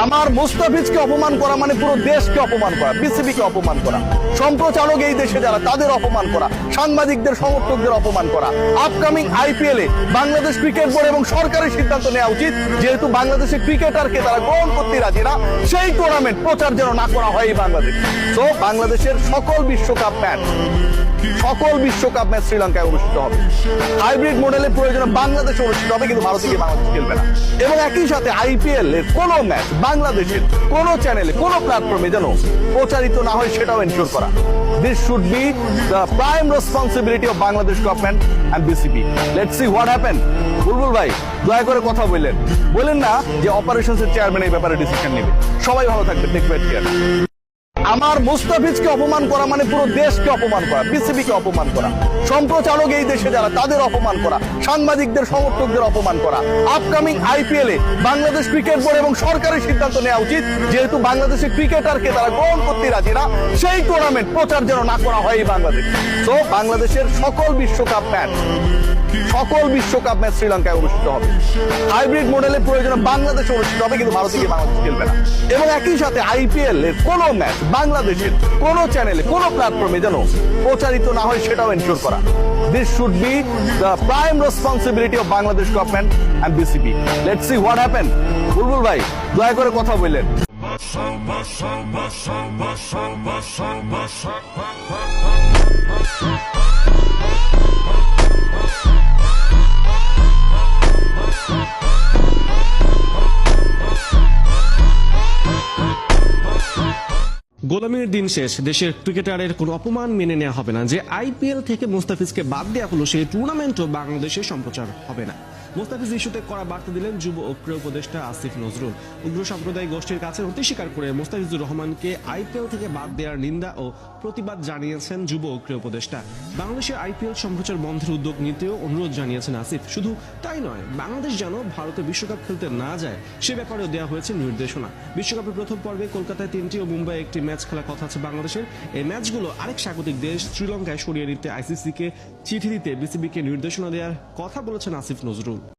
আমার মুস্তাফিজকে অপমান করা মানে পুরো দেশকে অপমান করা, বিসিবিকে অপমান করা, সম্প্রচারক এই দেশে যারা তাদের অপমান করা, সাংবাদিকদের সমর্থকদের অপমান করা। আপকামিং আইপিএল এ বাংলাদেশ ক্রিকেট বোর্ড এবং সরকারের সিদ্ধান্ত নেওয়া উচিত, যেহেতু বাংলাদেশের ক্রিকেটারকে তারা গ্রহণ করতে রাজি না, সেই টুর্নামেন্ট প্রচার যেন না করা হয় এই বাংলাদেশ। তো বাংলাদেশের সকল বিশ্বকাপ ম্যাচ শ্রীলঙ্কায় অনুষ্ঠিত হবে। হাইব্রিড মডেলে প্রয়োজনে বাংলাদেশে অনুষ্ঠিত হবে, কিন্তু ভারতে গিয়ে বাংলাদেশ খেলবে না। এবং একই সাথে আইপিএল এর কোন ম্যাচ বাংলাদেশের কোন চ্যানেলে কোন প্ল্যাটফর্মে যেন প্রচারিত না হয়, সেটাও এনশিওর করা। This should be the prime responsibility of Bangladesh government and BCB. Let's see what happen. Bulbul ভাই দয়া করে কথা বলেন না যে অপারেশনস এর চেয়ারম্যান এই ব্যাপারে ডিসিশন নেবে। সবাই ভালো থাকবে, টেক কেয়ার। আমার মুস্তাফিজকে অপমান করা মানে পুরো দেশকে অপমান করা, বিসিবিকে অপমান করা, সম্প্রচারক এই দেশে যারা তাদের অপমান করা, সাংবাদিকদের সমর্থকদের অপমান করা। আপকামিং আইপিএল এ বাংলাদেশ ক্রিকেট বোর্ড এবং সরকারের সিদ্ধান্ত নেওয়া উচিত, যেহেতু বাংলাদেশের ক্রিকেটারকে তারা গ্রহণ করতে রাজি না, সেই টুর্নামেন্ট প্রচার যেন না করা হয় এই বাংলাদেশ। তো বাংলাদেশের সকল বিশ্বকাপ ম্যাচ শ্রীলঙ্কায় অনুষ্ঠিত হবে। হাইব্রিড মডেলে প্রয়োজনে বাংলাদেশে অনুষ্ঠিত হবে, কিন্তু ভারতে গিয়ে বাংলাদেশ খেলবে না। এবং একই সাথে আইপিএল এর কোন ম্যাচ বাংলাদেশের কোন চ্যানেলে কোন প্ল্যাটফর্মে যেন প্রচারিত না হয়, সেটাও এনশিওর করা। This should be the prime responsibility of Bangladesh government and BCB. Let's see what happen. Bulbul ভাই দয়া করে কথা বললেন। গোলামীর দিন শেষ, দেশের ক্রিকেটারের কোনো অপমান মেনে নেওয়া হবে না। যে আইপিএল থেকে মুস্তাফিজকে বাদ দেওয়া হলো, সেই টুর্নামেন্টও বাংলাদেশে সম্প্রচার হবে না। মুস্তাফিজ ইস্যুতে কড়া বার্তা দিলেন যুব ও ক্রীড়া উপদেষ্টা আসিফ নজরুল। উগ্র সাম্প্রদায়িক গোষ্ঠীর কাছে নতি স্বীকার করে মুস্তাফিজুর রহমানকে আইপিএল থেকে বাদ দেওয়ার নিন্দা ও প্রতিবাদ জানিয়েছেন যুব ও ক্রীড়া উপদেষ্টা। বাংলাদেশের আইপিএল সম্প্রচার বন্ধের উদ্যোগ নিতেও অনুরোধ জানিয়েছেন আসিফ। শুধু তাই নয়, বাংলাদেশ যেন ভারতে বিশ্বকাপ খেলতে না যায় সে ব্যাপারেও দেওয়া হয়েছে নির্দেশনা। বিশ্বকাপের প্রথম পর্বে কলকাতায় 3টি ও মুম্বাইয়ে 1টি ম্যাচ খেলার কথা আছে বাংলাদেশের। এই ম্যাচগুলো আরেক স্বাগতিক দেশ শ্রীলঙ্কায় সরিয়ে নিতে আইসিসিকে চিঠি দিতে বিসিবিকে নির্দেশনা দেওয়ার কথা বলেছেন আসিফ নজরুল।